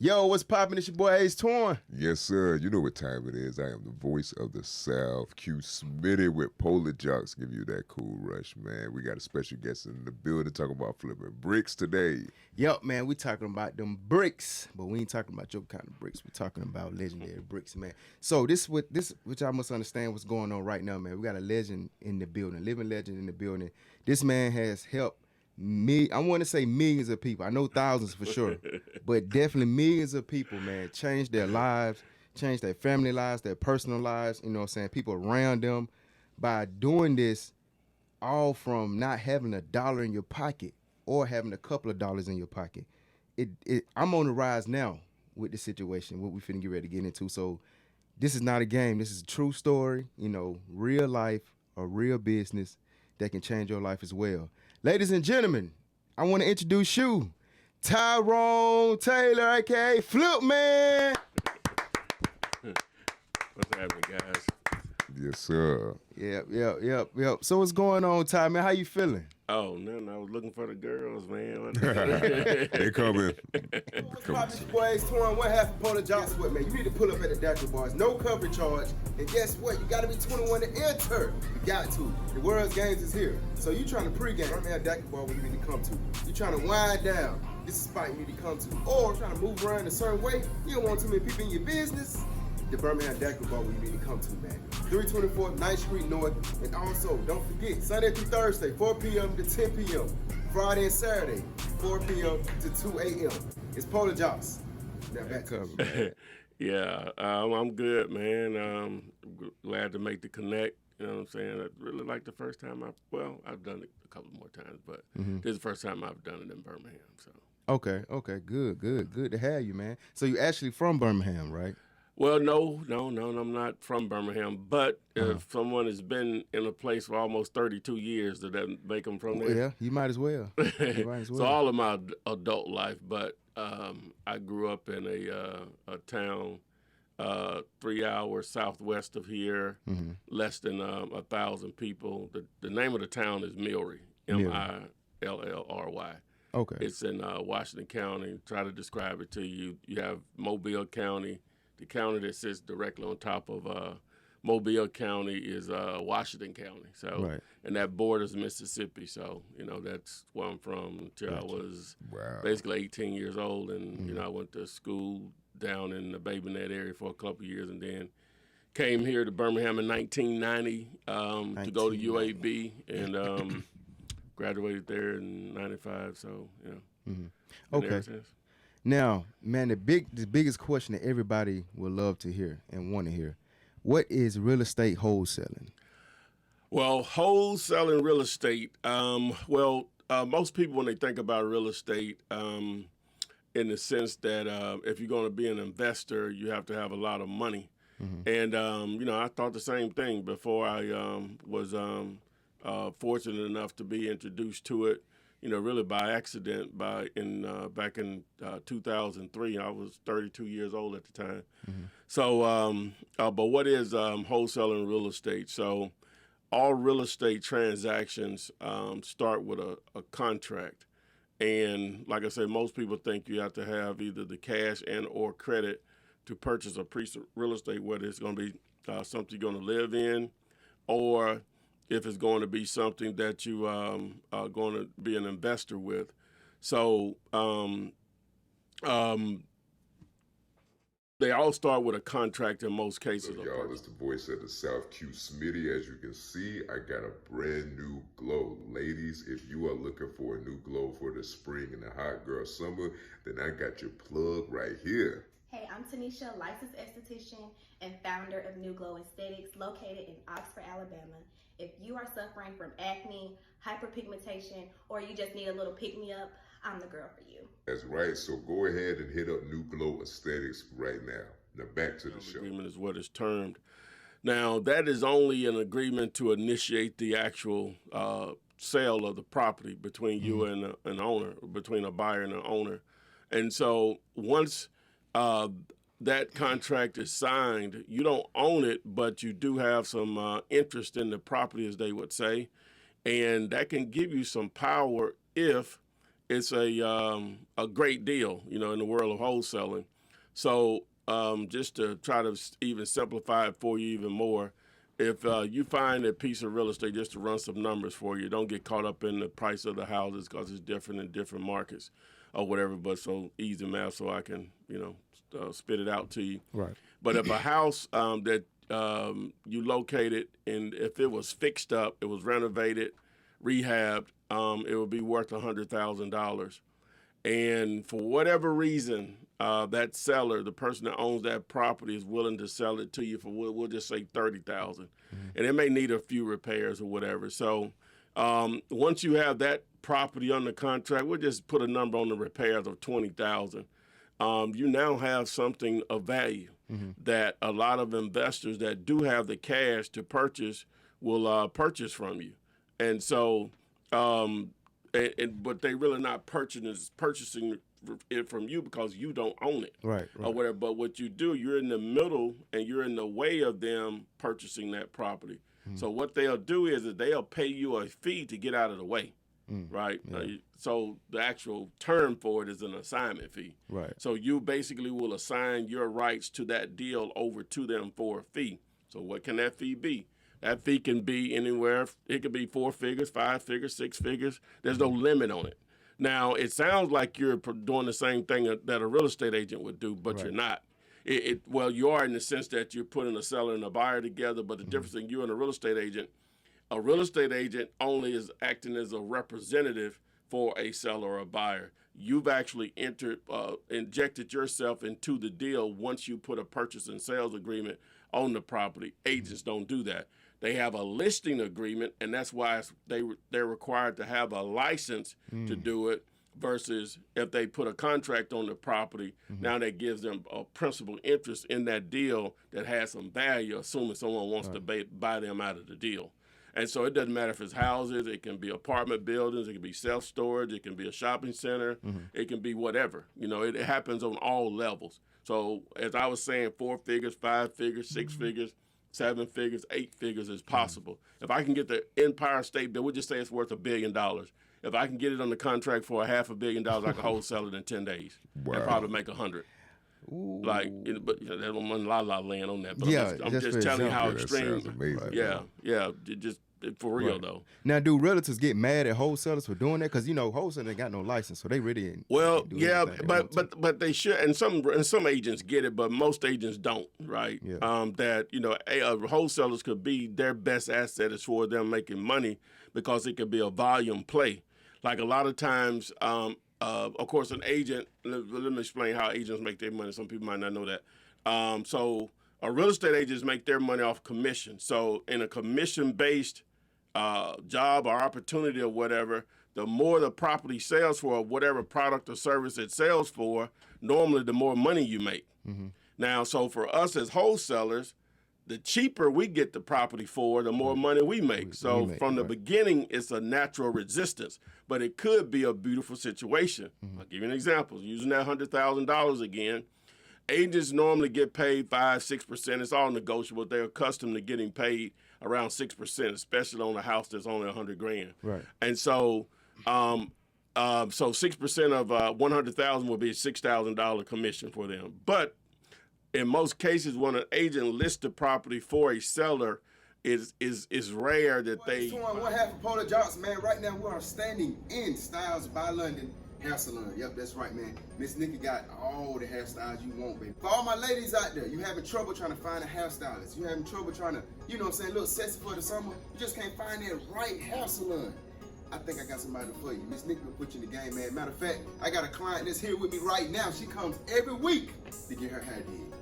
Yo, what's poppin'? It's your boy Ace Torn. Yes, sir. You know what time it is. I am the voice of the South. Q Smitty with Polar Jocks. Give you that cool rush, man. We got a special guest in the building talking about flipping bricks today. Yup, man, we talking about them bricks, but we ain't talking about your kind of bricks. We talking about legendary bricks, man. So this, which I must understand what's going on right now, man. We got a legend in the building, living legend in the building. This man has helped I want to say millions of people. I know thousands for sure, but definitely millions of people, man, change their lives, change their family lives, their personal lives, you know what I'm saying, people around them by doing this, all from not having a dollar in your pocket or having a couple of dollars in your pocket. I'm on the rise now with the situation, what we finna get ready to get into. So this is not a game. This is a true story, you know, real life, a real business that can change your life as well. Ladies and gentlemen, I want to introduce you, Tyrone Taylor, aka FLIPMAN. What's happening, guys? Yes, sir. Yep. So what's going on, Ty, man? How you feeling? Oh, nothing. I was looking for the girls, man. They coming. This boy Ace Torn, one half of Polar Jocks with, man. You need to pull up at the Dactyl Bars. No coverage charge. And guess what? You got to be 21 to enter. You got to. The World's Games is here. So you trying to pregame. I'm at Dactyl Bar where you need to come to. You trying to wind down. This is a spot you need to come to. Or trying to move around a certain way. You don't want too many people in your business. The Birmingham Dactyl Bar where you need to come to, man. 324 9th Street North. And also, don't forget, Sunday through Thursday, 4 p.m. to 10 p.m. Friday and Saturday, 4 p.m. to 2 a.m. It's Polar Jocks. Now back to you. Yeah, I'm good, man. Glad to make the connect. You know what I'm saying? I really like the first time I've done it a couple more times, but this is the first time I've done it in Birmingham. So. Okay, good to have you, man. So you actually from Birmingham, right? Well, no, I'm not from Birmingham. But if someone has been in a place for almost 32 years, does that make them from there? Yeah, you might as well. So all of my adult life, but I grew up in a town 3 hours southwest of here, less than 1,000 people. The name of the town is Millry, Millry. Okay. It's in Washington County. Try to describe it to you. You have Mobile County. The county that sits directly on top of Mobile County is Washington County. So, right. And that borders Mississippi. So, you know, that's where I'm from until I was basically 18 years old. And, you know, I went to school down in the Baby Net area for a couple of years and then came here to Birmingham in 1990 to go to UAB and graduated there in 95. So, you know. Okay. Now, man, the biggest question that everybody would love to hear and want to hear, what is real estate wholesaling? Well, wholesaling real estate, most people when they think about real estate, in the sense that if you're going to be an investor, you have to have a lot of money. And, you know, I thought the same thing before I was fortunate enough to be introduced to it. You know, really by accident. Back in 2003, I was 32 years old at the time. So, but what is wholesaling real estate? So, all real estate transactions start with a contract, and like I said, most people think you have to have either the cash and or credit to purchase a piece of real estate, whether it's going to be something you're going to live in, or if it's going to be something that you are going to be an investor with. So they all start with a contract in most cases. So y'all, it's the voice of the South, Q Smitty. As you can see, I got a brand new glow. Ladies, if you are looking for a new glow for the spring and the hot girl summer, then I got your plug right here. Hey, I'm Tanisha, licensed esthetician and founder of New Glow Aesthetics, located in Oxford, Alabama. If you are suffering from acne, hyperpigmentation, or you just need a little pick-me-up, I'm the girl for you. That's right. So go ahead and hit up New Glow Aesthetics right now. Now back to the show. Agreement is what is termed. Now, that is only an agreement to initiate the actual sale of the property between you and an owner, between a buyer and an owner. And so once that contract is signed, you don't own it, but you do have some interest in the property, as they would say, and that can give you some power if it's a great deal, you know, in the world of wholesaling. So just to try to even simplify it for you even more, if you find a piece of real estate, just to run some numbers for you, don't get caught up in the price of the houses because it's different in different markets or whatever. But so easy math, so I can, you know, spit it out to you. Right. But if a house that you located, and if it was fixed up, it was renovated, rehabbed, it would be worth $100,000. And for whatever reason, that seller, the person that owns that property, is willing to sell it to you for, we'll just say $30,000, and it may need a few repairs or whatever. So once you have that property under contract, we'll just put a number on the repairs of $20,000. You now have something of value that a lot of investors that do have the cash to purchase will purchase from you. And so, but they really not purchasing it from you because you don't own it, Right. or whatever. But what you do, you're in the middle and you're in the way of them purchasing that property. So what they'll do is that they'll pay you a fee to get out of the way, right? Yeah. So the actual term for it is an assignment fee. Right. So you basically will assign your rights to that deal over to them for a fee. So what can that fee be? That fee can be anywhere. It could be 4 figures, 5 figures, 6 figures. There's no limit on it. Now, it sounds like you're doing the same thing that a real estate agent would do, but you're not. Well, you are in the sense that you're putting a seller and a buyer together, but the difference in you and a real estate agent only is acting as a representative for a seller or a buyer. You've actually injected yourself into the deal once you put a purchase and sales agreement on the property. Agents don't do that. They have a listing agreement, and that's why they're required to have a license to do it, versus if they put a contract on the property, now that gives them a principal interest in that deal that has some value, assuming someone wants to buy them out of the deal. And so it doesn't matter if it's houses, it can be apartment buildings, it can be self-storage, it can be a shopping center, it can be whatever. You know, it happens on all levels. So as I was saying, 4 figures, 5 figures, 6 figures, 7 figures, 8 figures is possible. If I can get the Empire State Building, we'll just say it's worth $1 billion. If I can get it on the contract for $500 million, I can wholesale it in 10 days and probably make 100. Ooh. Like, but there's a lot of land on that. But Yeah, I'm just just for telling you how That extreme. sounds amazing. Yeah, just for real though. Now, do realtors get mad at wholesalers for doing that? Because you know, wholesalers ain't got no license, so they really ain't. Well, do yeah, anything they want to. but they should, and some agents get it, but most agents don't, right? Yeah. That wholesalers could be their best asset as for them making money because it could be a volume play. Like a lot of times, of course, an agent. Let me explain how agents make their money. Some people might not know that. So a real estate agents make their money off commission. So in a commission-based job or opportunity or whatever, the more the property sells for, whatever product or service it sells for, normally the more money you make. Now, so for us as wholesalers, the cheaper we get the property for, the more money we make. So from the beginning, it's a natural resistance, but it could be a beautiful situation. I'll give you an example. Using that $100,000 again, agents normally get paid 5-6%. It's all negotiable. They're accustomed to getting paid around 6%, especially on a house that's only $100,000. Right. And so, so 6% of $100,000 will be a $6,000 commission for them. But in most cases, when an agent lists the property for a seller, is rare that they. One half of Polar Johnson, man. Right now we are standing in Styles by London Hair Salon. Yep, that's right, man. Miss Nikki got all the hairstyles you want, baby. For all my ladies out there, you having trouble trying to find a hairstylist. You having trouble trying to, you know what I'm saying, a little sexy for the summer. You just can't find that right hair salon. I think I got somebody for you. Miss Nikki will put you in the game, man. Matter of fact, I got a client that's here with me right now. She comes every week to get her hair did.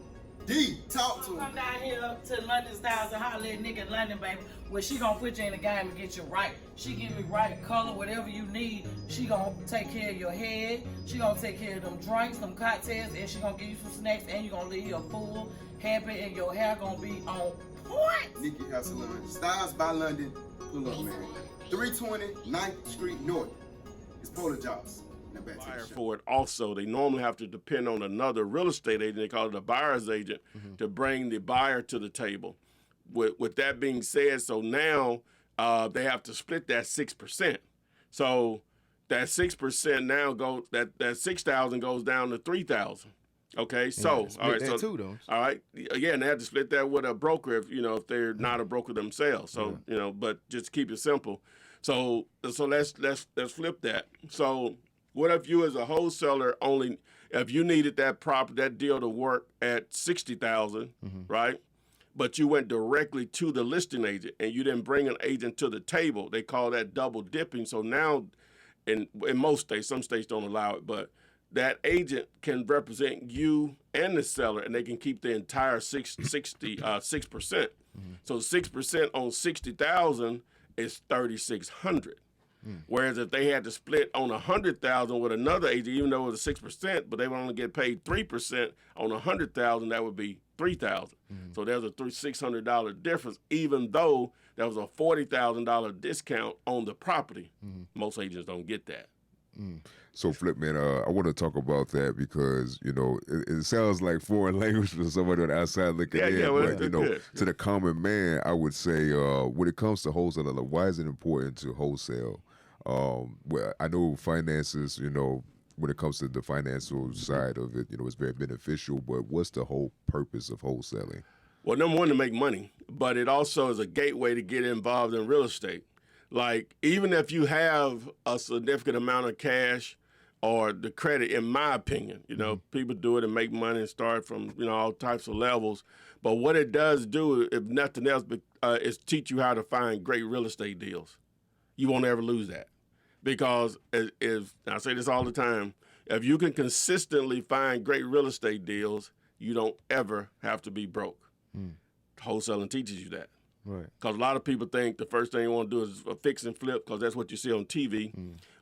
D, talk to her. Come down here to London Styles and holler at nigga in London, baby. Where she gonna put you in the game and get you right. She give you right color, whatever you need. She gonna take care of your head. She gonna take care of them drinks, them cocktails, and she gonna give you some snacks. And you gonna leave here full, happy, and your hair gonna be on point. Nikki Hair Salon, Styles by London. Pull up, man. 320 9th Street North. It's Polar Jobs. Now back to the Buyer show. for it also, they normally have to depend on another real estate agent. They call it a buyer's agent to bring the buyer to the table. With that being said, so now they have to split that 6%. So that 6% now that 6,000 goes down to 3,000. Okay, so all right, that too, though. All right, yeah, and they have to split that with a broker if they're not a broker themselves. So but just keep it simple. So let's flip that. So what if you as a wholesaler only if you needed that deal to work at 60,000, right? But you went directly to the listing agent and you didn't bring an agent to the table. They call that double dipping. So now, in most states, some states don't allow it, but that agent can represent you and the seller, and they can keep the entire 6%. So 6% on 60,000 is 3,600. Whereas if they had to split on 100,000 with another agent, even though it was 6%, but they would only get paid 3% on 100,000, that would be 3,000. So there's a $600 difference, even though there was a $40,000 discount on the property. Most agents don't get that. So, FLIPMAN, I want to talk about that because, it sounds like foreign language for somebody on the outside looking in. Well, but, to the common man, I would say when it comes to wholesale, like, why is it important to wholesale? Well, I know finances, when it comes to the financial side of it, it's very beneficial, but what's the whole purpose of wholesaling? Well, number one, to make money, but it also is a gateway to get involved in real estate. Like, even if you have a significant amount of cash or the credit, in my opinion, people do it and make money and start from, all types of levels. But what it does do, if nothing else, is teach you how to find great real estate deals. You won't ever lose that. Because if I say this all the time, if you can consistently find great real estate deals, you don't ever have to be broke. Wholesaling teaches you that. Right. Because a lot of people think the first thing you want to do is fix and flip because that's what you see on TV.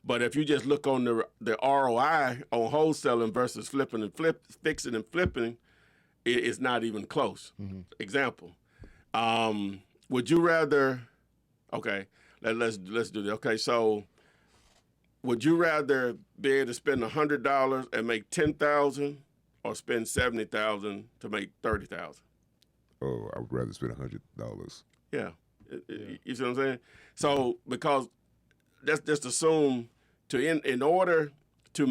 But if you just look on the ROI on wholesaling versus fixing and flipping, it's not even close. Example, would you rather? Okay, let's do this. Okay, so would you rather be able to spend $100 and make $10,000, or spend $70,000 to make $30,000? Oh, I would rather spend $100. Yeah. You see what I'm saying? So because let's just assume in order to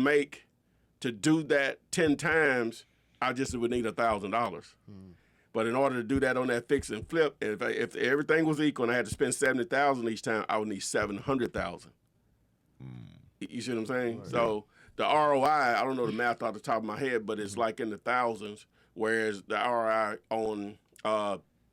do that 10 times, I just would need $1,000. But in order to do that on that fix and flip, if everything was equal and I had to spend $70,000 each time, I would need $700,000. You see what I'm saying? Right. So the ROI, I don't know the math off the top of my head, but it's like in the thousands. Whereas the ROI on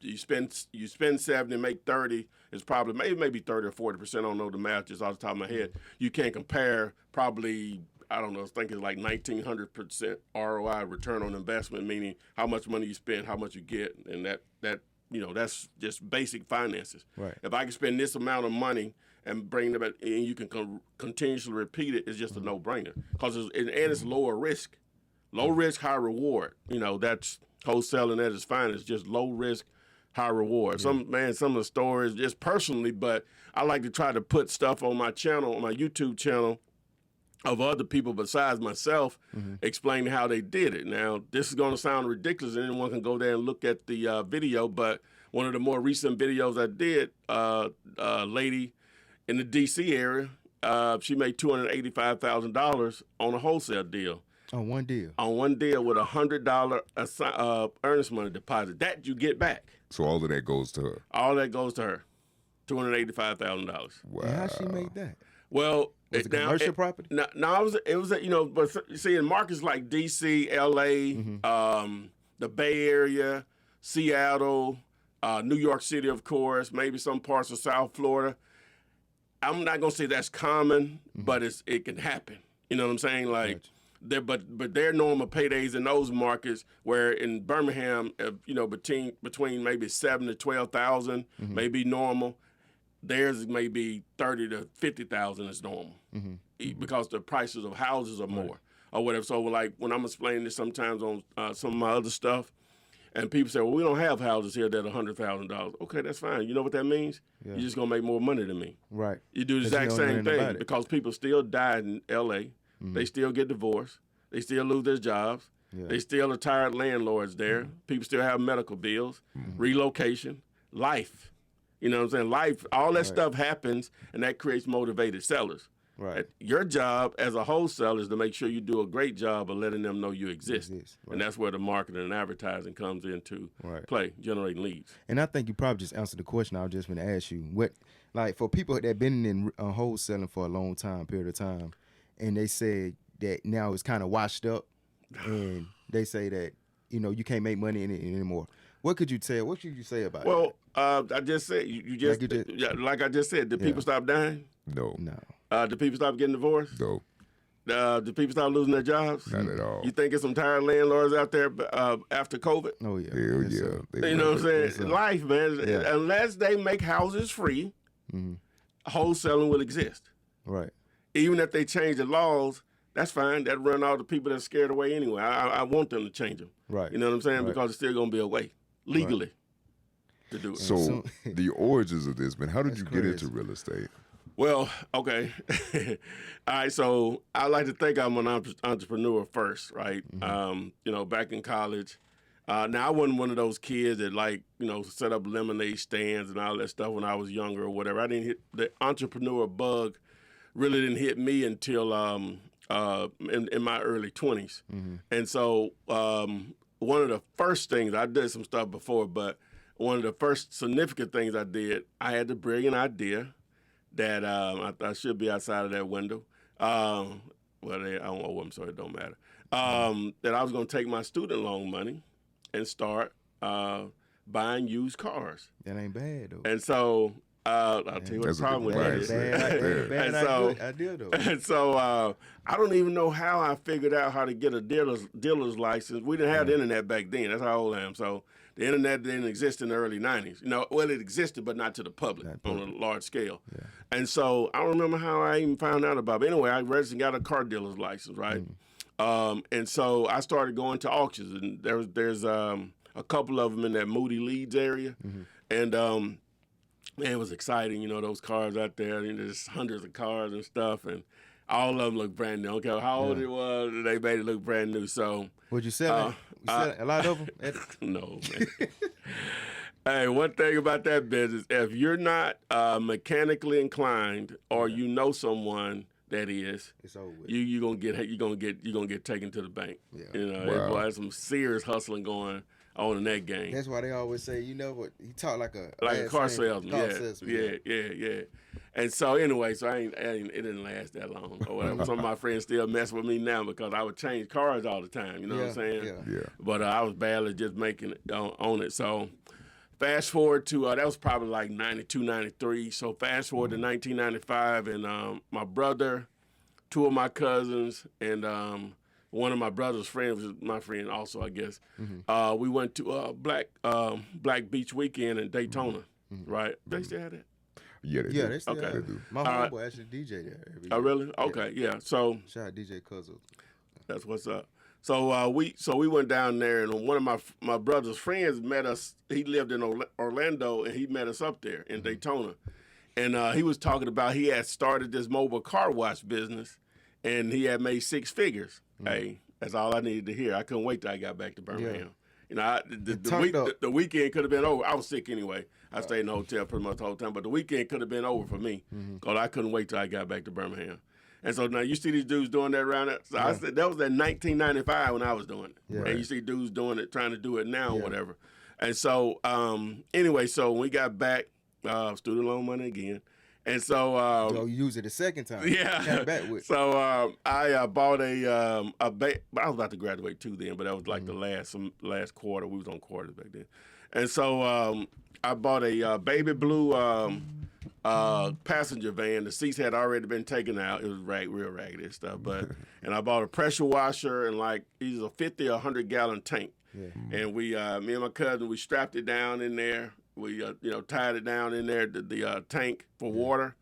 you spend 70 and make 30 is probably maybe 30 or 40%. I don't know the math just off the top of my head. You can't compare probably, I don't know, I think it's like 1,900% ROI, return on investment, meaning how much money you spend, how much you get, and that that's just basic finances. Right. If I can spend this amount of money and bring them back, and you can continuously repeat it, it's just a no-brainer because it's lower risk. Low risk, high reward. That's wholesaling at its finest. Just low risk, high reward. Yeah. Some of the stories, just personally, but I like to try to put stuff on my channel, on my YouTube channel, of other people besides myself, explaining how they did it. Now, this is going to sound ridiculous, and anyone can go there and look at the video, but one of the more recent videos I did, a lady in the D.C. area, she made $285,000 on a wholesale deal. On one deal? On one deal with $100 earnest money deposit. That you get back. So all of that goes to her? All that goes to her. $285,000. Wow. And how she make that? Well, was it commercial property? No, it was but see, in markets like D.C., L.A., the Bay Area, Seattle, New York City, of course, maybe some parts of South Florida, I'm not going to say that's common, but it can happen. You know what I'm saying? Like, but their normal paydays in those markets, where in Birmingham, between maybe 7,000 to 12,000, may be normal. Theirs may be 30,000 to 50,000 is normal, because the prices of houses are more or whatever. So like when I'm explaining this sometimes on some of my other stuff, and people say, well, we don't have houses here that are $100,000. Okay, that's fine. You know what that means? Yeah. You're just going to make more money than me. Right. You do the exact same thing because people still die in L.A. They still get divorced. They still lose their jobs. Yeah. They still are tired landlords there. People still have medical bills, relocation, life. You know what I'm saying? Life, all that stuff happens, and that creates motivated sellers. Right. Your job as a wholesaler is to make sure you do a great job of letting them know you exist. Right. And that's where the marketing and advertising comes into Right. play, generating leads. And I think you probably just answered the question I was just going to ask you. What, like, for people that been in wholesaling for a long period of time, and they said that now it's kind of washed up, and they say that, you know, you can't make money in it anymore. What could you tell? What should you say about Well, I just said, like I just said, did people stop dying? No. No. Did people stop getting divorced? No. Did people stop losing their jobs? Not at all. You think there's some tired landlords out there after COVID? Oh, yeah. Hell Yes, yeah. sir. You know what I'm saying? Yes, sir. Life, man. Yeah. Unless they make houses free, wholesaling will exist. Right. Even if they change the laws, that's fine. That run all the people that's scared away anyway. I want them to change them. Right. You know what I'm saying? Right. Because it's still going to be a way, legally, to do it. So the origins of this, man, how did you get crazy. into real estate? Well, okay. All right, so I like to think I'm an entrepreneur first, right? You know, back in college. Now, I wasn't one of those kids that, like, you know, set up lemonade stands and all that stuff when I was younger or whatever. I didn't hit the entrepreneur bug, really didn't hit me until in my early 20s. And so one of the first things, I did some stuff before, but one of the first significant things I did, I had the brilliant idea that I should be outside of that window. I don't know, I'm sorry, it don't matter. That I was going to take my student loan money and start buying used cars. That ain't bad, though. And so I'll tell you what That's the a problem with good that is. Bad And so- idea, though. And so I don't even know how I figured out how to get a dealer's license. We didn't have the internet back then. That's how old I am. So the internet didn't exist in the early 90s. You know, well, it existed, but not to the public on a large scale. Yeah. And so I don't remember how I even found out about it. But anyway, I registered and got a car dealer's license, right? And so I started going to auctions, and there's a couple of them in that Moody Leeds area. And man, it was exciting, you know, those cars out there. I mean, there's hundreds of cars and stuff, and all of them look brand new. I don't care how old it was, they made it look brand new. So, Would you sell it? You sell a lot of them? no, man. Hey, one thing about that business, if you're not mechanically inclined or you know someone that is, It's over with. you're gonna get taken to the bank. Yeah. You know, Wow. there's some serious hustling going on in that game. That's why they always say, you know what? He talk like a Car salesman. Car Yeah, salesman. yeah. And so anyway, so it didn't last that long or whatever. Some of my friends still mess with me now because I would change cars all the time. You know what I'm saying? Yeah. Yeah. But I was badly just making it on it. So fast forward to that was probably like 92, 93. So fast forward to 1995, and my brother, two of my cousins, and one of my brother's friends, was my friend also, I guess. We went to Black Beach Weekend in Daytona, right? They still have that? Yeah, they Yeah, do. they still Okay. have it. do. My homeboy actually DJ there every Oh, year. really? Okay, yeah. So Shout out DJ Cuzzle. that's what's up. So we went down there, and one of my brother's friends met us. He lived in Orlando, and he met us up there in Daytona. And he was talking about he had started this mobile car wash business, and he had made 6 figures. Hey, that's all I needed to hear. I couldn't wait till I got back to Birmingham. You know, the weekend could have been over. I was sick anyway. I stayed in the hotel pretty much the whole time, but the weekend could have been over for me because I couldn't wait till I got back to Birmingham. And so now you see these dudes doing that around there. So I said that was in 1995 when I was doing it. Yeah. And you see dudes doing it, trying to do it now or whatever. And so anyway, so when we got back, student loan money again. And so So you use it the second time. yeah. Came back with. So I bought I was about to graduate too then, but that was like the last quarter. We was on quarters back then. And so I bought a baby blue passenger van. The seats had already been taken out. It was real raggedy and stuff. But and I bought a pressure washer and like either a 50 or 100 gallon tank. Yeah. And we, me and my cousin, we strapped it down in there. We, tied it down in there, the tank for water,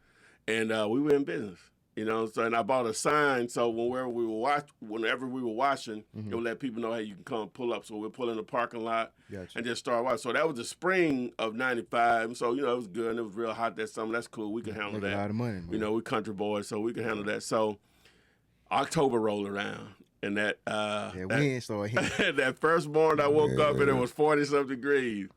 and we were in business. You know, so and I bought a sign so whenever we were washing, it would let people know, hey, you can come pull up. So we'll pull in the parking lot and just start washing. So that was the spring of '95. So it was good and it was real hot that summer. That's cool. We could handle Make that. a lot of money, man. You know, we country boys, so we could handle that. So October rolled around. And wind started hitting. that first morning I woke up and it was 40-something degrees.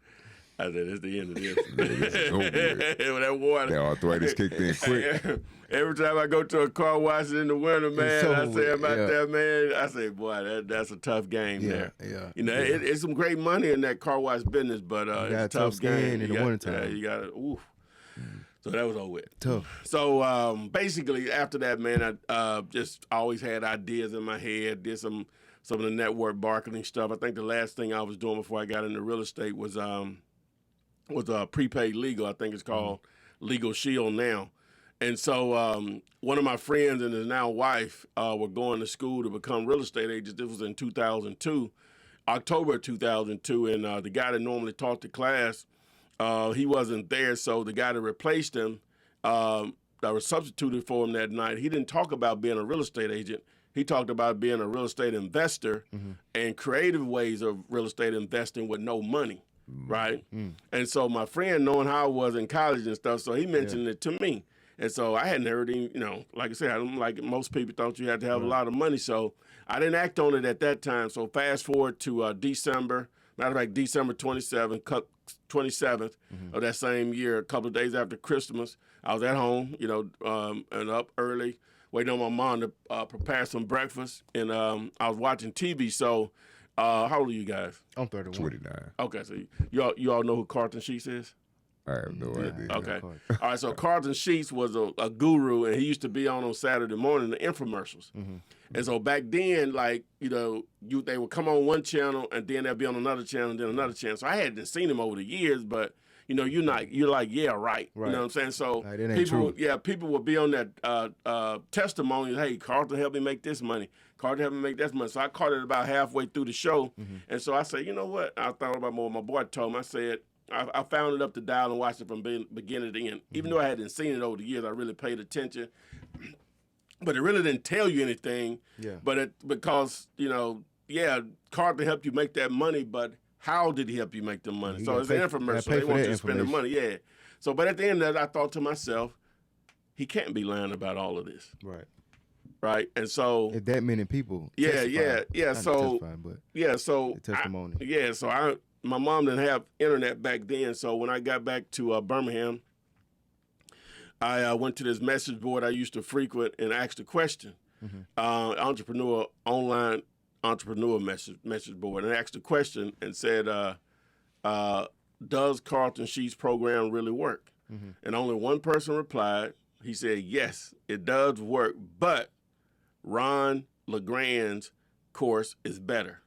I said, it's the end of this. This is over with. With that water. That arthritis kicked in quick. Every time I go to a car wash in the winter, man, I say about yeah. that, man. I say, boy, that's a tough game there. Yeah. You know, it's some great money in that car wash business, but it's a tough game in the wintertime. Yeah, you got to, oof. So that was over with. Tough. So basically, after that, man, I just always had ideas in my head. Did some of the network marketing stuff. I think the last thing I was doing before I got into real estate was prepaid legal. I think it's called Legal Shield now. And so one of my friends and his now wife were going to school to become real estate agents. This was in 2002, October 2002. And the guy that normally taught the class, he wasn't there. So the guy that replaced him, that was substituted for him that night, he didn't talk about being a real estate agent. He talked about being a real estate investor and creative ways of real estate investing with no money. Right. And so my friend, knowing how I was in college and stuff, so he mentioned it to me. And so I hadn't heard him, you know, like I said, I don't like most people thought you had to have a lot of money. So I didn't act on it at that time. So fast forward to December 27th of that same year, a couple of days after Christmas, I was at home, you know, and up early, waiting on my mom to prepare some breakfast. And I was watching TV. So how old are you guys? I'm 31. 29. Okay, so you all know who Carlton Sheets is? I have no idea. Okay. All right, so Carlton Sheets was a guru, and he used to be on Saturday morning, the infomercials. And so back then, like, you know, they would come on one channel, and then they'd be on another channel, and then another channel. So I hadn't seen him over the years, but, you know, you're like, yeah, right. You know what I'm saying? So Like, it ain't true. people would be on that testimony, hey, Carlton helped me make this money. Carlton helped me make this money. So I caught it about halfway through the show. And so I said, you know what? I thought about what my boy told me. I said, I found it up the dial and watched it from beginning to end. Even though I hadn't seen it over the years, I really paid attention. But it really didn't tell you anything. Yeah. But because, you know, Carlton helped you make that money, but how did he help you make the money? So it's an infomercial. They want you to spend the money. Yeah. So, but at the end of that, I thought to myself, he can't be lying about all of this. Right. Right. And so if that many people So the testimony. So my mom didn't have internet back then. So when I got back to Birmingham, I went to this message board I used to frequent and asked a question. Online entrepreneur message board, and asked a question and said, does Carlton Sheets program really work? And only one person replied. He said, yes, it does work, but Ron LeGrand's course is better.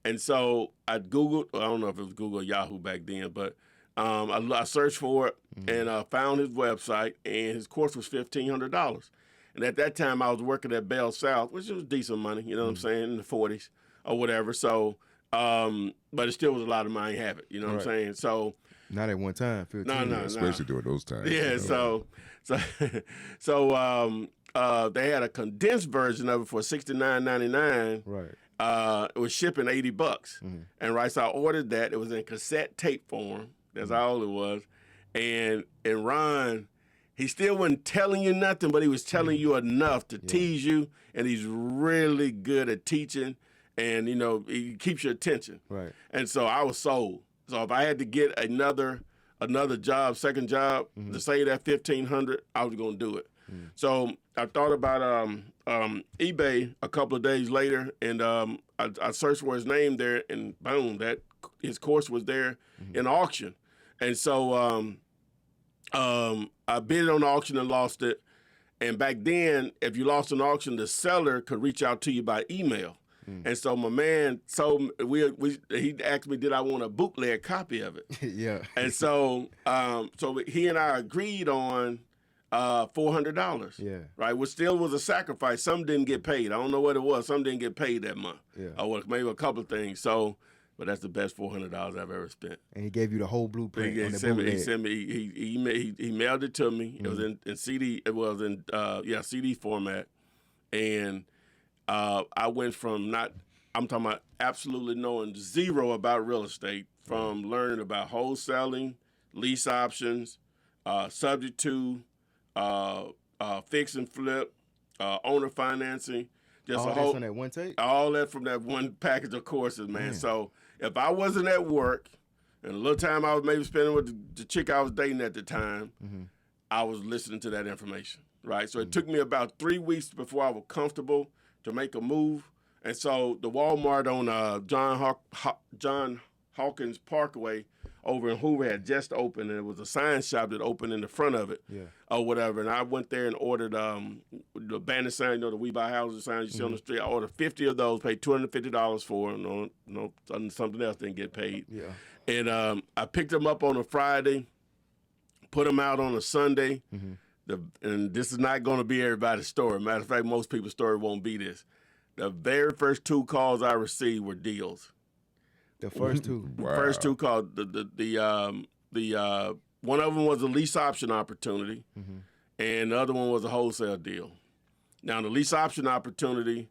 And so I Googled, I don't know if it was Google or Yahoo back then, but I searched for it and found his website, and his course was $1,500. And at that time, I was working at Bell South, which was decent money, you know what I'm saying, in the 40s or whatever. So, but it still was a lot of money. I ain't have it, you know what I'm saying? So, not at one time. No. Especially during those times. Yeah, you know? so they had a condensed version of it for $69.99. Right. It was shipping $80. And so I ordered that. It was in cassette tape form. That's all it was. And Ron, he still wasn't telling you nothing, but he was telling you enough to tease you. And he's really good at teaching. And, you know, he keeps your attention. Right. And so I was sold. So if I had to get another job, second job, to save that $1,500, I was going to do it. So I thought about eBay a couple of days later, and I searched for his name there, and boom, his course was there in auction. And so I bid on the auction and lost it. And back then, if you lost an auction, the seller could reach out to you by email. And so my man he asked me, did I want a bootleg copy of it? Yeah. And so he and I agreed on $400. Yeah. Right, which still was a sacrifice. Some didn't get paid. I don't know what it was. Some didn't get paid that month. Yeah. Or maybe a couple of things. So, but that's the best $400 I've ever spent. And he gave you the whole blueprint. He mailed it to me. It was in CD. It was in CD format, and I went from I'm talking about absolutely knowing zero about real estate, from learning about wholesaling, lease options, subject to, fix and flip, owner financing. Just all from that one take? All that from that one package of courses, man. So if I wasn't at work And a little time I was maybe spending with the chick I was dating at the time, I was listening to that information, right? So it took me about 3 weeks before I was comfortable to make a move. And so the Walmart on John Hawkins Parkway over in Hoover had just opened, and it was a sign shop that opened in the front of it, or whatever. And I went there and ordered the banner sign, you know, the We Buy Houses sign you see on the street. I ordered 50 of those, paid $250 for them. No, something else didn't get paid. Yeah. And I picked them up on a Friday, put them out on a Sunday. And this is not going to be everybody's story. Matter of fact, most people's story won't be this. The very first 2 calls I received were deals. The first 2. Wow. First 2 calls. The one of them was a lease option opportunity, and the other one was a wholesale deal. Now the lease option opportunity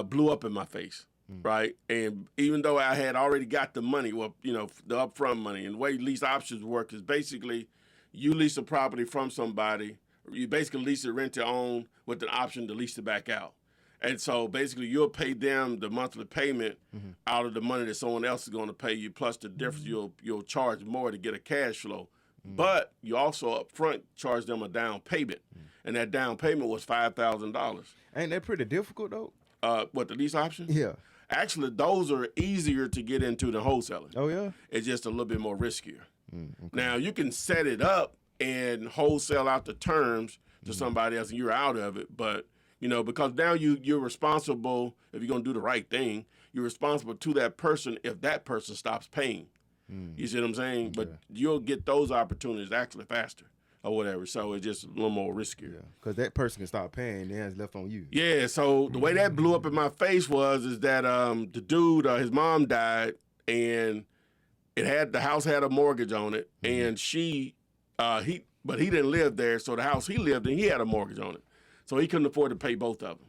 blew up in my face, right? And even though I had already got the money, well, you know, the upfront money, and the way lease options work is basically you lease a property from somebody. You basically lease it rent to own with an option to lease it back out. And so basically you'll pay them the monthly payment out of the money that someone else is going to pay you, plus the difference you'll charge more to get a cash flow. But you also up front charge them a down payment. And that down payment was $5,000. Ain't that pretty difficult though? What, the lease option? Yeah. Actually, those are easier to get into than wholesaling. Oh yeah. It's just a little bit more riskier. Now you can set it up and wholesale out the terms to somebody else and you're out of it, but you know, because now you're responsible, if you're going to do the right thing, you're responsible to that person if that person stops paying. You see what I'm saying? Okay. But you'll get those opportunities actually faster or whatever. So it's just a little more riskier. Because that person can stop paying, then it's left on you. Yeah, so the way that blew up in my face is that the dude, his mom died, and the house had a mortgage on it, and but he didn't live there, so the house he lived in, he had a mortgage on it. So he couldn't afford to pay both of them.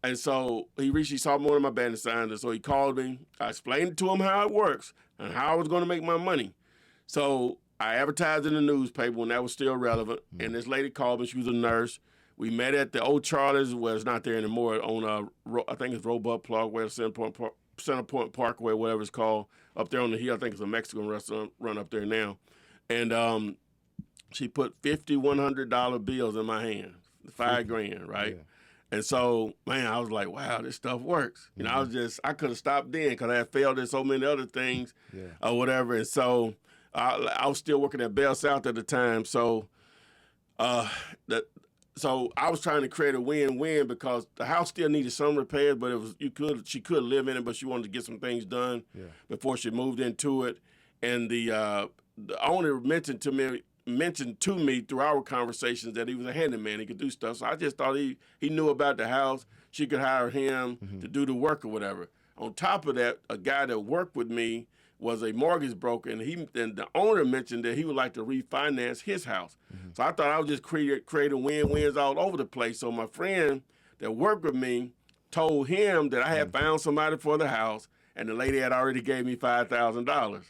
And so he saw one of my banner signs, and so he called me. I explained to him how it works and how I was going to make my money. So I advertised in the newspaper when that was still relevant, and this lady called me. She was a nurse. We met at the old Charlie's, well, it's not there anymore, on, I think it's Roebuck Parkway, Center Point Parkway, whatever it's called, up there on the hill. I think it's a Mexican restaurant run up there now. And she put $5,100 bills in my hand. $5,000, right? Yeah. And so, man, I was like, wow, this stuff works. You know, I could have stopped then because I had failed at so many other things or whatever. And so I was still working at Bell South at the time. So so I was trying to create a win-win because the house still needed some repairs, but she could live in it, but she wanted to get some things done before she moved into it. And the owner mentioned to me through our conversations that he was a handyman. He could do stuff. So I just thought he knew about the house. She could hire him to do the work or whatever. On top of that, a guy that worked with me was a mortgage broker, and the owner mentioned that he would like to refinance his house. So I thought I would just creating win-wins all over the place. So my friend that worked with me told him that I had found somebody for the house, and the lady had already gave me $5,000.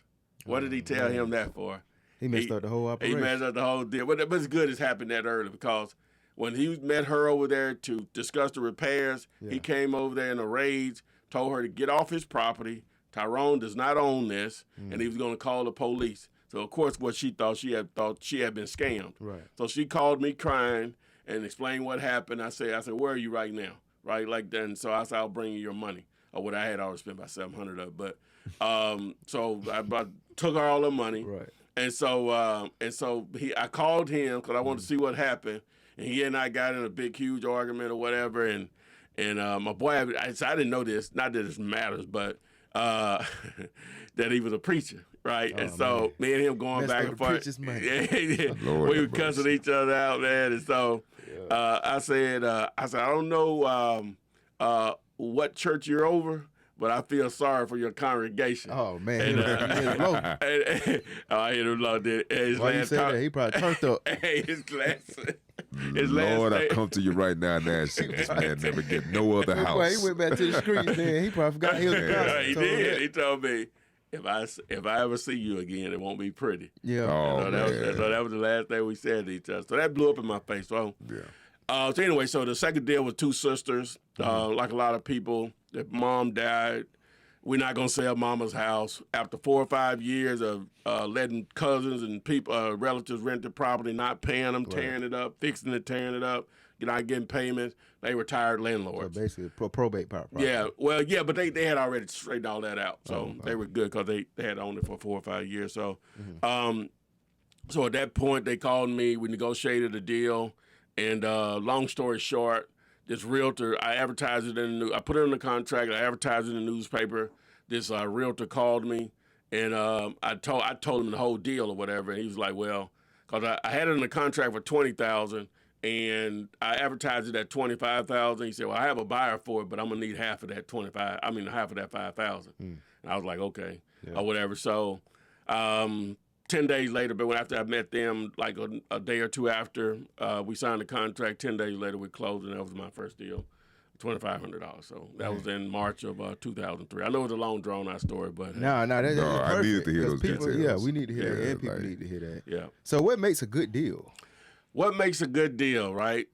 What did he tell him that for? He messed up the whole operation. He messed up the whole deal. But it's good it's happened that early because when he met her over there to discuss the repairs, he came over there in a rage, told her to get off his property. Tyrone does not own this, and he was going to call the police. So, of course, what she thought she had been scammed. Right. So she called me crying and explained what happened. I said, where are you right now? Right, like that. And so I said, I'll bring you your money. Or what I had already spent about $700 of it. But so I took her all the money. Right. And so I called him because I wanted to see what happened, and he and I got in a big, huge argument or whatever. And my boy, I didn't know this, not that it matters, but that he was a preacher, right? Oh, and so me and him going back and forth, we were cussing each other out, man. And so I said, I don't know what church you're over, but I feel sorry for your congregation. Oh, man. I hit him low. Why you say that? He probably turned up. Lord, I come to you right now and ask you, this man never get no other house. He went back to the street, man. He probably forgot he was a pastor. He did. He told me, if I ever see you again, it won't be pretty. Yeah. So that was the last thing we said to each other. So that blew up in my face. So, so anyway, so the second deal was 2 sisters. Like a lot of people, their mom died we're not gonna sell mama's house. After 4 or 5 years of letting cousins and people, relatives rent the property, not paying them, tearing it up, fixing it, tearing it up, not getting payments, they retired landlords. So basically, probate power. Yeah, well, yeah, but they had already straightened all that out, so they were good because they had owned it for 4 or 5 years. So, so at that point, they called me. We negotiated a deal, and long story short, this realtor, I advertised it in the I put it in the contract. I advertised it in the newspaper. This realtor called me, and I told him the whole deal or whatever, and he was like, well, because I had it in the contract for $20,000. And I advertised it at $25,000. He said, "Well, I have a buyer for it, but I'm gonna need half of that half of that $5,000." And I was like, "Okay," or whatever. So, 10 days later, but after I met them, like a day or two after, we signed the contract. 10 days later, we closed, and that was my first deal, $2,500. So that was in March of 2003. I know it's a long, drawn-out story, but No, that's perfect. I needed to hear 'Cause those people, details. yeah, we need to hear that, Yeah, and people like- need to hear that. yeah. So what makes a good deal? What makes a good deal, right?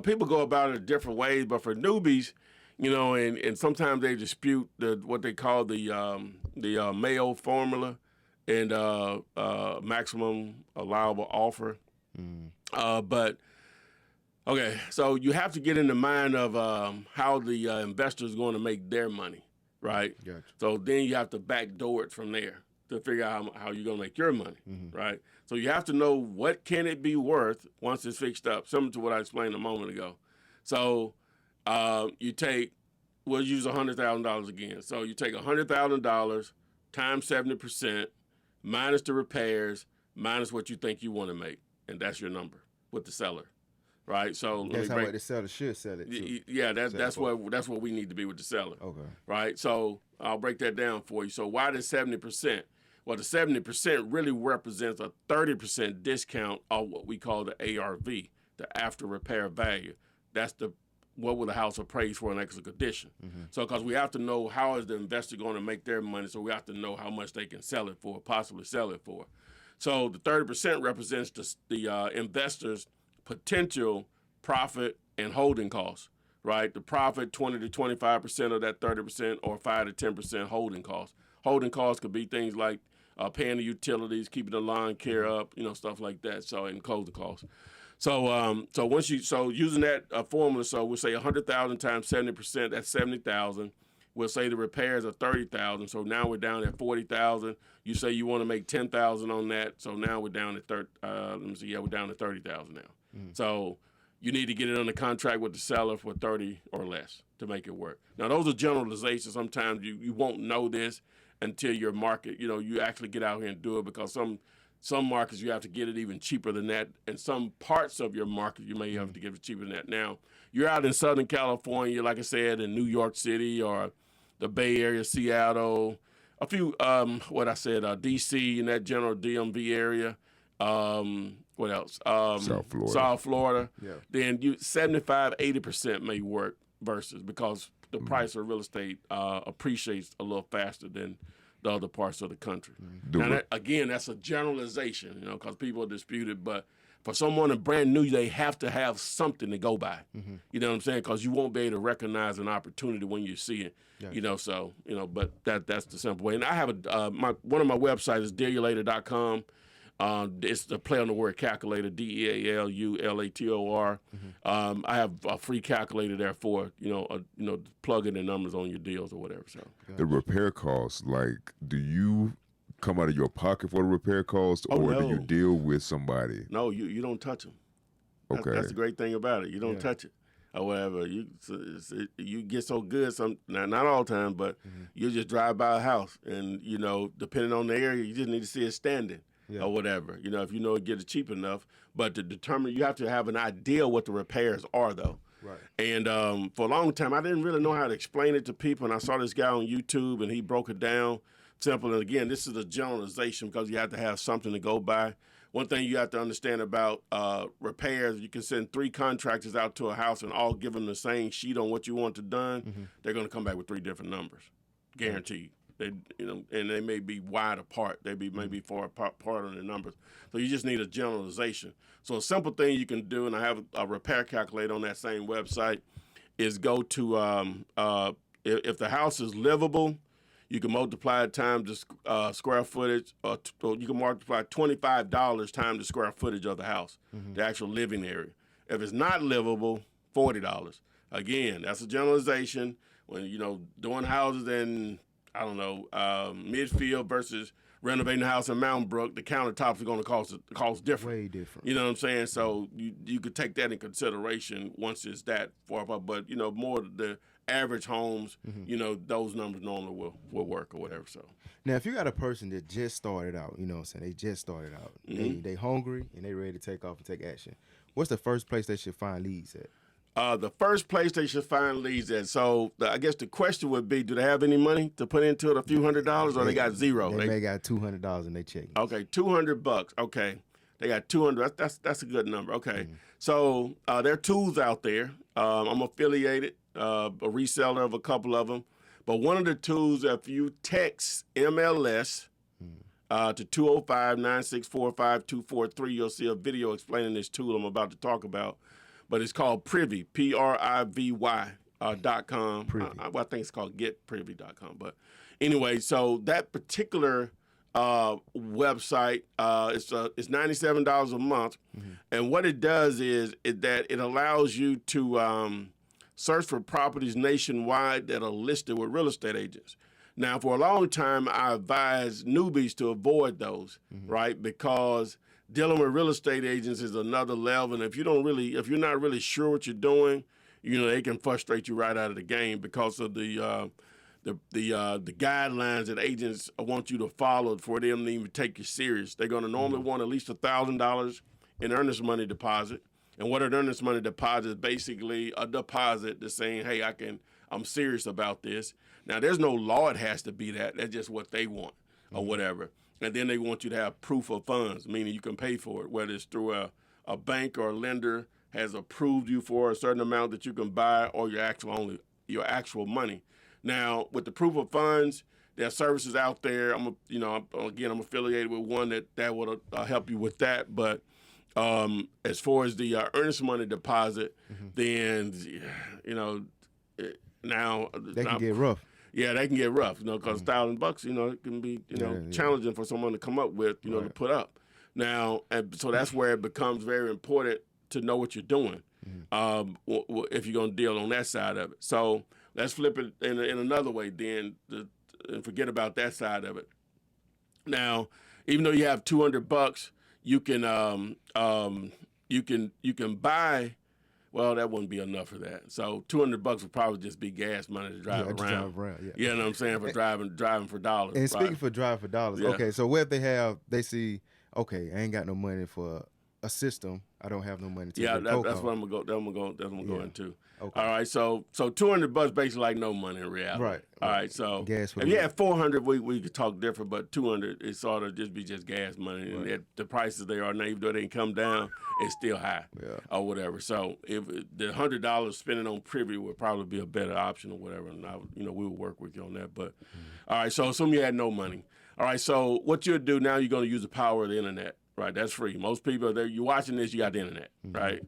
People go about it different ways, but for newbies, and sometimes they dispute what they call the Mayo formula and maximum allowable offer. But okay, so you have to get in the mind of how the investor is going to make their money, right? Gotcha. So then you have to backdoor it from there to figure out how you're going to make your money, right? So you have to know what can it be worth once it's fixed up, similar to what I explained a moment ago. So we'll use $100,000 again. So you take $100,000 times 70% minus the repairs, minus what you think you want to make, and that's your number with the seller, right? So That's how much the seller should sell it to. yeah, that's what we need to be with the seller. Okay. Right? So I'll break that down for you. So why the 70%? Well, the 70% really represents a 30% discount on what we call the ARV, the after repair value. That's what will the house appraise for in excellent condition. So because we have to know how is the investor going to make their money, so we have to know how much they can sell it for, possibly sell it for. So the 30% represents the investor's potential profit and holding costs, right? The profit, 20 to 25% of that 30%, or 5 to 10% holding costs. Holding costs could be things like paying the utilities, keeping the lawn care up, stuff like that. So, and closing costs. So, using that formula, so we'll say 100,000 times 70%, that's 70,000. We'll say the repairs are 30,000. So now we're down at 40,000. You say you want to make 10,000 on that. So now we're down at we're down to 30,000 now. So you need to get it under contract with the seller for 30 or less to make it work. Now those are generalizations. Sometimes you won't know this until your market, you actually get out here and do it, because some markets you have to get it even cheaper than that, and some parts of your market you may have to get it cheaper than that. Now, you're out in Southern California, like I said, in New York City or the Bay Area, Seattle, a few, D.C. in that general DMV area. What else? South Florida. Yeah. Then 75-80% may work versus, because the price of real estate appreciates a little faster than the other parts of the country. Now, that's a generalization, because people dispute it, but for someone brand new, they have to have something to go by. You know what I'm saying? Because you won't be able to recognize an opportunity when you see it. Yeah. But that's the simple way. And I have one of my websites is dealulator.com. It's the play on the word calculator, DEALULATOR. I have a free calculator there for plugging in numbers on your deals or whatever. So the repair costs, like, do you come out of your pocket for the repair costs, or do you deal with somebody? No, you don't touch them. Okay, that's the great thing about it. You don't touch it or whatever. You get so good not all the time, but you just drive by a house, and depending on the area, you just need to see it standing. Or whatever, if get it cheap enough. But to determine, you have to have an idea what the repairs are, though. Right. And for a long time, I didn't really know how to explain it to people. And I saw this guy on YouTube, and he broke it down simple. And again, this is a generalization, because you have to have something to go by. One thing you have to understand about repairs, you can send 3 contractors out to a house and all give them the same sheet on what you want done. They're going to come back with 3 different numbers, guaranteed. They, and they may be wide apart. They may be far apart on the numbers. So you just need a generalization. So a simple thing you can do, and I have a repair calculator on that same website, is go to if the house is livable, You can multiply it times the square footage, or you can multiply $25 times the square footage of the house, the actual living area. If it's not livable, $40. Again, that's a generalization. When doing houses in Midfield versus renovating a house in Mountain Brook, the countertops are going to cost different. Way different. You know what I'm saying? So you could take that in consideration once it's that far apart. But more the average homes, those numbers normally will work or whatever. So now, if you got a person that just started out, you know what I'm saying, they just started out, they hungry and they ready to take off and take action, what's the first place they should find leads at? The first place they should find leads at. So I guess the question would be, do they have any money to put into it, a few $100s, or they got zero? They may got $200 in their check. Okay, $200. Okay, they got 200. That's a good number. Okay, so there are tools out there. I'm affiliated, a reseller of a couple of them. But one of the tools, if you text MLS to 205-964-5243, you'll see a video explaining this tool I'm about to talk about. But it's called Privy, PRIVY.com. I think it's called getprivy.com. But anyway, so that particular website, it's $97 a month. And what it does is that it allows you to search for properties nationwide that are listed with real estate agents. Now, for a long time, I advise newbies to avoid those, right? Because dealing with real estate agents is another level, and if you're not really sure what you're doing, they can frustrate you right out of the game because of the guidelines that agents want you to follow for them to even take you serious. They're going to normally want at least $1,000 in earnest money deposit, and what an earnest money deposit is basically a deposit that's saying, hey, I'm serious about this. Now, there's no law it has to be that. That's just what they want or whatever. And then they want you to have proof of funds, meaning you can pay for it, whether it's through a bank or a lender has approved you for a certain amount that you can buy, or your actual money. Now, with the proof of funds, there are services out there. I'm affiliated with one that will help you with that. But as far as the earnest money deposit, then now they can get rough. Yeah, they can get rough, because $1,000, it can be, challenging for someone to come up with, to put up. Now, and so that's where it becomes very important to know what you're doing if you're going to deal on that side of it. So let's flip it in another way then and forget about that side of it. Now, even though you have $200, you can buy. Well, that wouldn't be enough for that. So $200 would probably just be gas money to drive around. You know what I'm saying? For driving for dollars. And speaking for driving for dollars, okay, so what if they see, okay, I ain't got no money for a system. I don't have no money to that's what I'm gonna go into. Okay. All right, so $200 basically like no money in reality. Right. All right, so gas if you had $400, we could talk different, but $200 it sort of just gas money, and at the prices they are now, even though they can come down, it's still high or whatever. So if the $100 spending on Privy would probably be a better option or whatever, and we would work with you on that. But all right, so assume you had no money. All right, so what you'll do now, you're going to use the power of the internet. Right, that's free. Most people, you're watching this, you got the internet, right?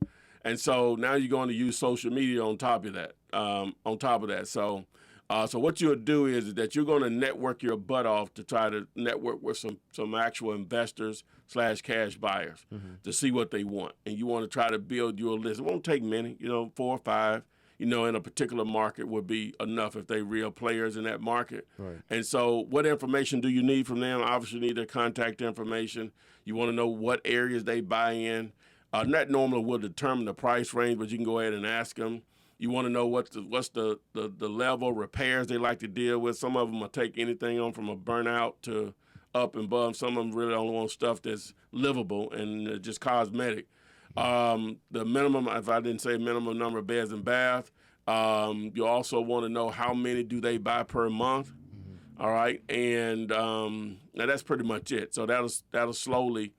And so now you're going to use social media on top of that. So what you'll do is that you're going to network your butt off to try to network with some actual investors / cash buyers to see what they want. And you want to try to build your list. It won't take many, 4 or 5. In a particular market would be enough if they real players in that market. Right. And so what information do you need from them? Obviously, you need their contact information. You want to know what areas they buy in. That normally will determine the price range, but you can go ahead and ask them. You want to know what's the level of repairs they like to deal with. Some of them will take anything on from a burnout to up and above. Some of them really only want stuff that's livable and just cosmetic. The minimum, if I didn't say minimum number of beds and bath, you also want to know how many do they buy per month. All right. And now that's pretty much it. So that'll slowly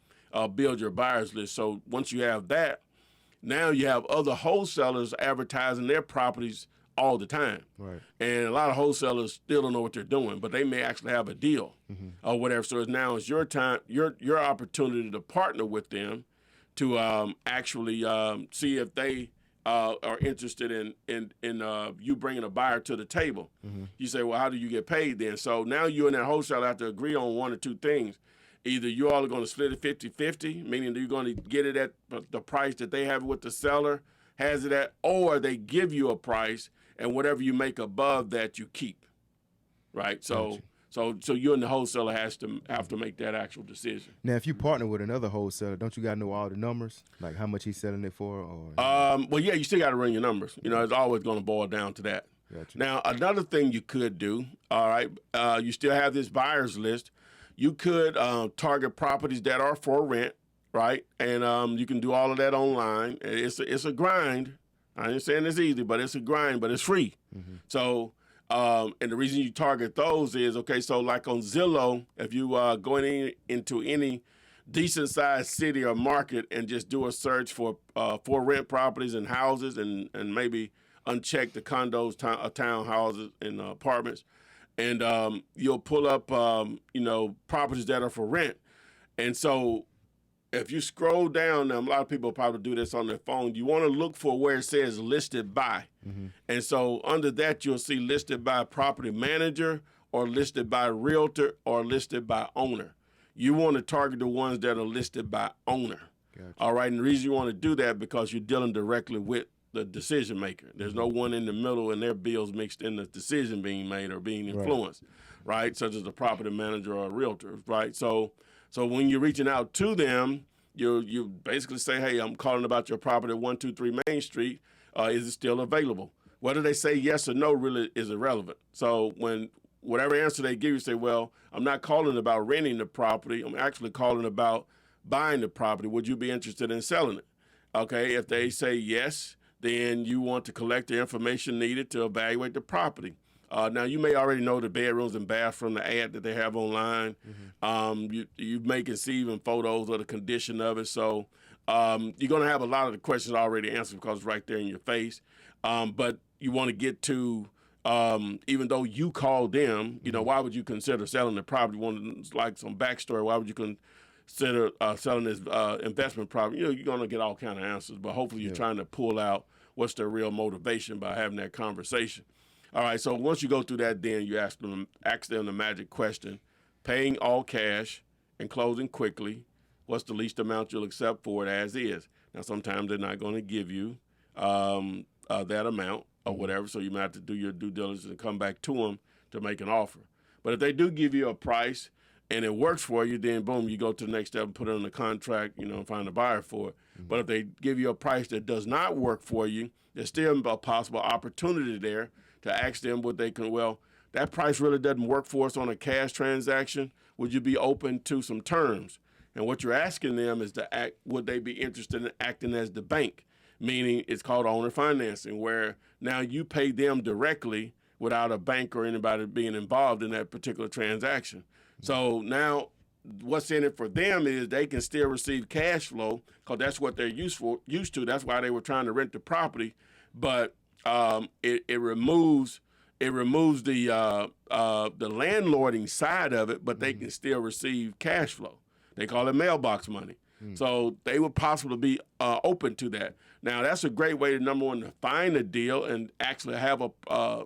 build your buyers list. So once you have that, now you have other wholesalers advertising their properties all the time. Right. And a lot of wholesalers still don't know what they're doing, but they may actually have a deal or whatever. So now it's your time, your opportunity to partner with them to actually see if they are interested in you bringing a buyer to the table. You say, well, how do you get paid then? So now you and that wholesaler have to agree on one or two things. Either you all are going to split it 50-50, meaning you're going to get it at the price that they have with the seller has it at, or they give you a price, and whatever you make above that, you keep. Right? So you and the wholesaler have to make that actual decision. Now, if you partner with another wholesaler, don't you got to know all the numbers, like how much he's selling it for? Or well, yeah, you still got to run your numbers. You know, it's always going to boil down to that. Gotcha. Now, another thing you could do, all right, you still have this buyer's list. You could target properties that are for rent, right? And you can do all of that online. It's a grind. I ain't saying it's easy, but it's a grind, but it's free. So, and the reason you target those is, okay, so like on Zillow, if you going into any decent-sized city or market and just do a search for rent properties and houses and maybe uncheck the condos, townhouses, and apartments, and you'll pull up, properties that are for rent. And so if you scroll down, now a lot of people probably do this on their phone, you want to look for where it says listed by. And so under that, you'll see listed by property manager or listed by realtor or listed by owner. You want to target the ones that are listed by owner. Gotcha. All right, and the reason you want to do that because you're dealing directly with the decision maker. There's no one in the middle and their bills mixed in the decision being made or being influenced, right? Such as a property manager or a realtor, right? So when you're reaching out to them, you basically say, hey, I'm calling about your property at 123 Main Street. Is it still available? Whether they say yes or no really is irrelevant. So when whatever answer they give you, say, well, I'm not calling about renting the property. I'm actually calling about buying the property. Would you be interested in selling it? Okay, if they say yes, then you want to collect the information needed to evaluate the property. Now, you may already know the bedrooms and baths from the ad that they have online. You may can see even photos of the condition of it. So you're going to have a lot of the questions already answered because it's right there in your face. But you want to get to, even though you called them, why would you consider selling the property? Like some backstory, why would you consider selling this investment property? You're going to get all kind of answers, but hopefully you're trying to pull out what's their real motivation by having that conversation. All right, so once you go through that, then you ask them the magic question: paying all cash and closing quickly. What's the least amount you'll accept for it as is? Now, sometimes they're not going to give you that amount or whatever, so you might have to do your due diligence and come back to them to make an offer. But if they do give you a price and it works for you, then boom, you go to the next step and put it on the contract, and find a buyer for it. But if they give you a price that does not work for you, there's still a possible opportunity there to ask them what they can, well, that price really doesn't work for us on a cash transaction. Would you be open to some terms? And what you're asking them is would they be interested in acting as the bank? Meaning it's called owner financing, where now you pay them directly without a bank or anybody being involved in that particular transaction. So now what's in it for them is they can still receive cash flow because that's what they're used to. That's why they were trying to rent the property. But it removes the landlording side of it, but they can still receive cash flow. They call it mailbox money. So they would possibly be open to that. Now that's a great way to, number one, to find a deal and actually have a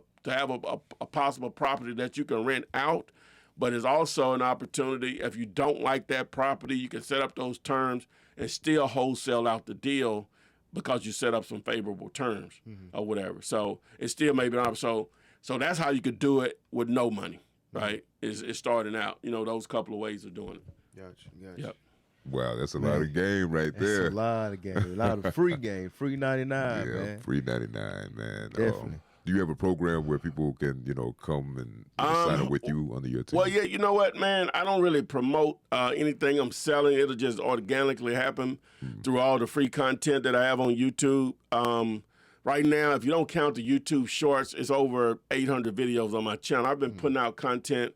possible property that you can rent out. But it's also an opportunity, if you don't like that property, you can set up those terms and still wholesale out the deal because you set up some favorable terms or whatever. So it's still maybe an option. So that's how you could do it with no money, right? Is starting out, those couple of ways of doing it. Gotcha. Yep. Wow, that's a lot of game right there. That's a lot of game. A lot of free game. Free 99, man. Free 99, man. Definitely. Do you have a program where people can, come and sign up with you under your team? Well, yeah, you know what, man? I don't really promote anything I'm selling. It'll just organically happen through all the free content that I have on YouTube. Right now, if you don't count the YouTube shorts, it's over 800 videos on my channel. I've been putting out content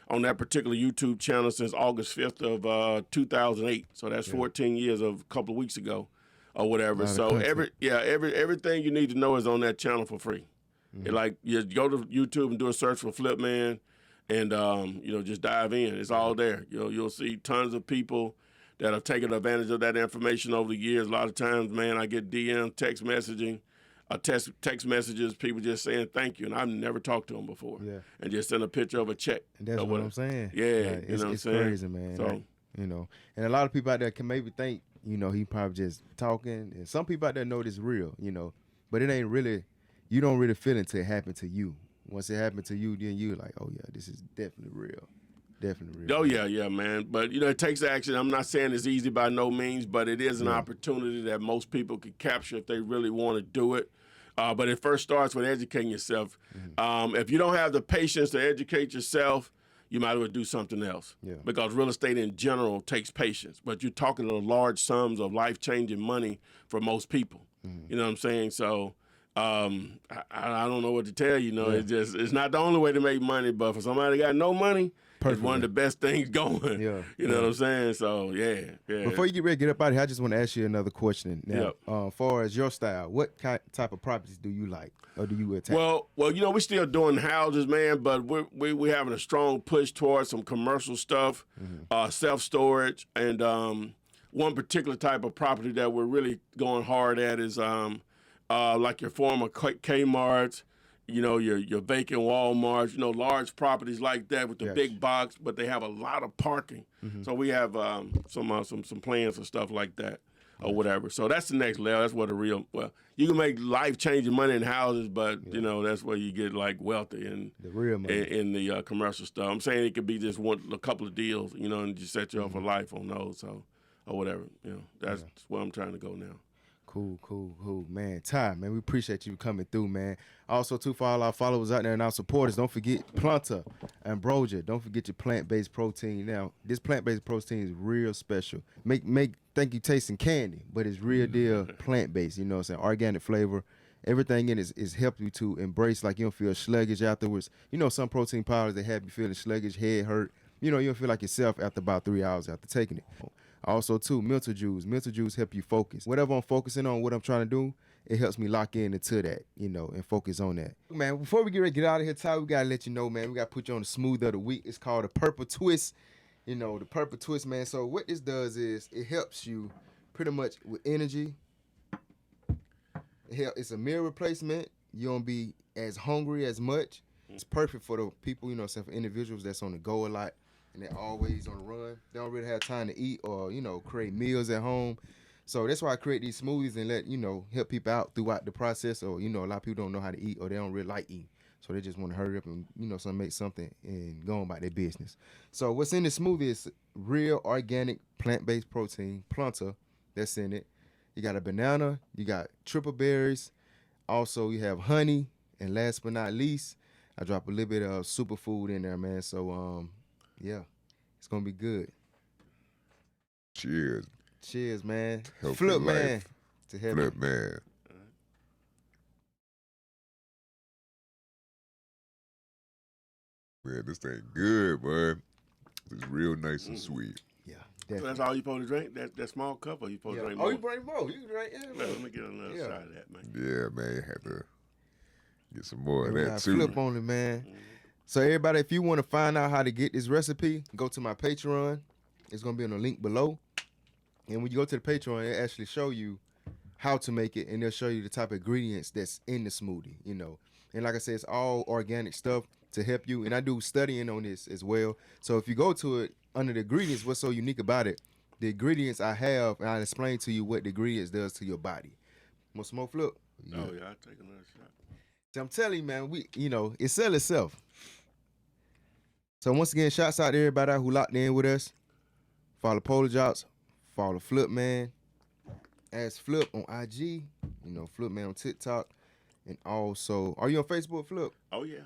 on that particular YouTube channel since August 5th of 2008. So that's 14 years of a couple of weeks ago or whatever. So everything you need to know is on that channel for free. Like, you go to YouTube and do a search for FLIPMAN and, just dive in. It's all there. You'll see tons of people that have taken advantage of that information over the years. A lot of times, man, I get DM, text messaging, text messages, people just saying thank you, and I've never talked to them before. Yeah. And just send a picture of a check. And that's what I'm saying. Yeah, Like, you know what I'm it's saying? crazy, man. So, Like, you know, and a lot of people out there can maybe think, you know, he probably just talking, and some people out there know this real, you know, but it ain't really. You don't really feel it until it happened to you. Once it happened to you, then you're like, oh yeah, this is definitely real. Definitely real. oh yeah, man. But you know, it takes action. I'm not saying it's easy by no means, but it is an opportunity that most people can capture if they really want to do it. But it first starts with educating yourself. If you don't have the patience to educate yourself, you might as well do something else. Yeah. Because real estate in general takes patience. But you're talking to large sums of life-changing money for most people. You know what I'm saying? So I don't know what to tell you. You know, it's not the only way to make money, but for somebody that got no money, it's one of the best things going. Yeah. You know what I'm saying? So yeah. Before you get ready to get up out of here, I just want to ask you another question. Now, as far as your style, what type of properties do you like, or do you attack? Well, you know, we're still doing houses, man, but we're having a strong push towards some commercial stuff, self-storage, and one particular type of property that we're really going hard at is like your former Kmart's, you know, your vacant Walmarts, you know, large properties like that with the big box, but they have a lot of parking. So we have some plans for stuff like that or whatever. So that's the next level. That's what you can make life-changing money in houses, but, you know, that's where you get, like, wealthy in the real money. In the commercial stuff. I'm saying it could be just a couple of deals, you know, and just set you up for life on those, so, or whatever. You know, that's where I'm trying to go now. Cool. Man, Ty, man, we appreciate you coming through, man. Also, too, for all our followers out there and our supporters, don't forget Planta and Broja. Don't forget your plant-based protein. Now, this plant-based protein is real special. Think you tasting candy, but it's real deal plant-based, you know what I'm saying? Organic flavor. Everything in it is help you to embrace, like you don't feel sluggish afterwards. You know, some protein powders, they have you feeling sluggish, head hurt. You know, you don't feel like yourself after about 3 hours after taking it. Also, too, mental juice. Mental juice help you focus. Whatever I'm focusing on, what I'm trying to do, it helps me lock into that, you know, and focus on that. Man, before we get ready to get out of here, Ty, we got to let you know, man, we got to put you on the smooth of the week. It's called the Purple Twist. You know, the Purple Twist, man. So what this does is it helps you pretty much with energy. It's a meal replacement. You don't be as hungry as much. It's perfect for the people, you know, for individuals that's on the go a lot. And they're always on the run. They don't really have time to eat or, you know, create meals at home. So that's why I create these smoothies and help people out throughout the process. Or, you know, a lot of people don't know how to eat or they don't really like eating. So they just want to hurry up and, you know, make something and go on about their business. So what's in this smoothie is real organic plant-based protein, Planta, that's in it. You got a banana, you got triple berries. Also, you have honey. And last but not least, I drop a little bit of superfood in there, man. So, yeah, it's gonna be good. Cheers, man. Healthy FLIPMAN life. to heaven. FLIPMAN. Man, this thing good, man. It's real nice and sweet. Yeah, So definitely. that's all you supposed to drink? That small cup, or you supposed to drink Oh, more? you bring more. You can drink Let me get another shot of that, man. Yeah, man, you had to get some more of We that got too. Flip on it, man. So everybody, if you want to find out how to get this recipe, go to my Patreon. It's gonna be on the link below. And when you go to the Patreon, it actually show you how to make it, and they'll show you the type of ingredients that's in the smoothie, you know. And like I said, it's all organic stuff to help you. And I do studying on this as well. So if you go to it, under the ingredients, what's so unique about it, the ingredients I have, and I'll explain to you what the ingredients does to your body. Want some more, Flip? Oh, yeah, I'll take another shot. So I'm telling you, man, it sells itself. So once again, shouts out to everybody out who locked in with us. Follow Polar follow FLIPMAN, as Flip on IG, you know, FLIPMAN on TikTok, and also, are you on Facebook, Flip? Oh, yeah.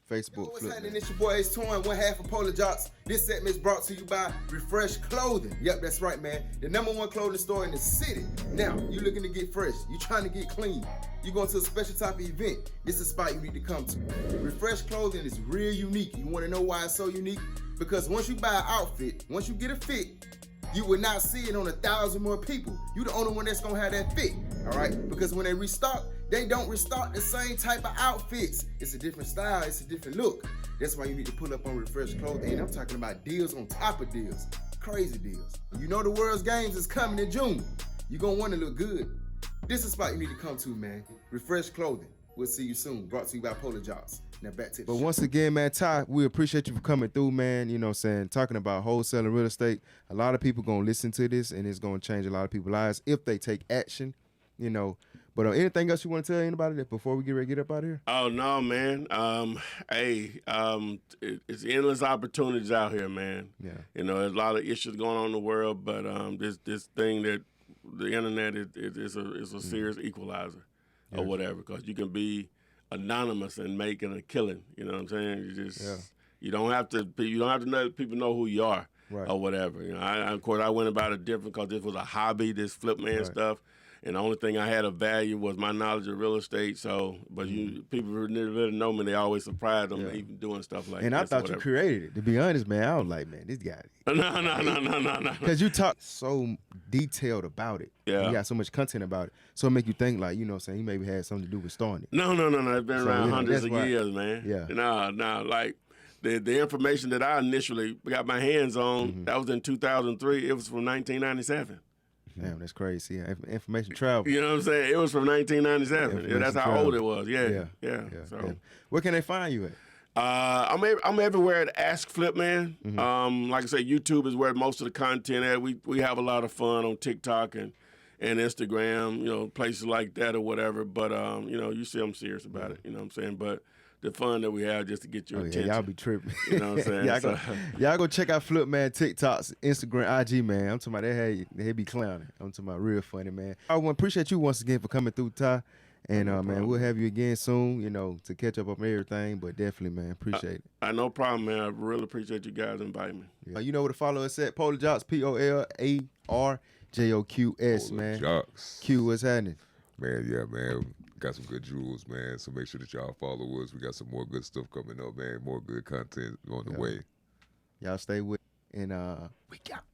Facebook, What's FLIPMAN. happening? It's your boy Ace Torn, one half of Polar Jocks. This segment is brought to you by Refresh Clothing. Yep, that's right, man. The #1 clothing store in the city. Now, you looking to get fresh. You trying to get clean. You going to a special type of event. This is a spot you need to come to. Refresh Clothing is real unique. You want to know why it's so unique? Because once you buy an outfit, once you get a fit, you will not see it on 1,000 more people. You the only one that's gonna have that fit, all right? Because when they restock, they don't restock the same type of outfits. It's a different style, it's a different look. That's why you need to pull up on Refresh Clothing. And I'm talking about deals on top of deals, crazy deals. You know the World's Games is coming in June. You're gonna wanna look good. This is the spot you need to come to, man. Refresh Clothing. We'll see you soon. Brought to you by Polar Jobs. Now back to the But show. once again, man, Ty, we appreciate you for coming through, man. You know what I'm saying? Talking about wholesaling real estate. A lot of people going to listen to this, and it's going to change a lot of people's lives if they take action, you know. But anything else you want to tell anybody that before we get ready to get up out of here? Oh no, man. It's endless opportunities out here, man. Yeah. You know, there's a lot of issues going on in the world, but this thing that the internet is a serious equalizer or whatever, because you can be anonymous and making a killing. You know what I'm saying? You just you don't have to let people know who you are or whatever. You know, of course I went about it different because this was a hobby, this FLIPMAN stuff. And the only thing I had of value was my knowledge of real estate. So, but people who really know me, they always surprise them even doing stuff like that. And I thought you created it. To be honest, man, I was like, man, this guy. No. Because you talk so detailed about it. Yeah. You got so much content about it. So it make you think like, you know what I'm saying, you maybe had something to do with starting it. No. It's been around hundreds of years, man. Yeah. No. Like the information that I initially got my hands on, that was in 2003. It was from 1997. Damn, that's crazy. Yeah, information travel. You know what I'm saying? It was from 1997. Yeah, that's how old it was. Yeah. So, where can they find you at? I'm everywhere at Ask FLIPMAN. Like I said, YouTube is where most of the content at. We have a lot of fun on TikTok and Instagram, you know, places like that or whatever. But you know, you see I'm serious about it. You know what I'm saying? But the fun that we have just to get your attention. Y'all be tripping. You know what I'm saying? y'all go check out FLIPMAN TikToks, Instagram, IG, man. I'm talking about they be clowning. I'm talking about real funny, man. I want to appreciate you once again for coming through, Ty. And man, we'll have you again soon, you know, to catch up on everything. But definitely, man, appreciate it. No problem, man. I really appreciate you guys inviting me. Yeah. You know where to follow us at? Polar Jocks, POLARJOQS, man. Jocks. Q, what's happening? Man, yeah, man. Got some good jewels, man. So make sure that y'all follow us. We got some more good stuff coming up, man. More good content on the way. Y'all stay with, and we got.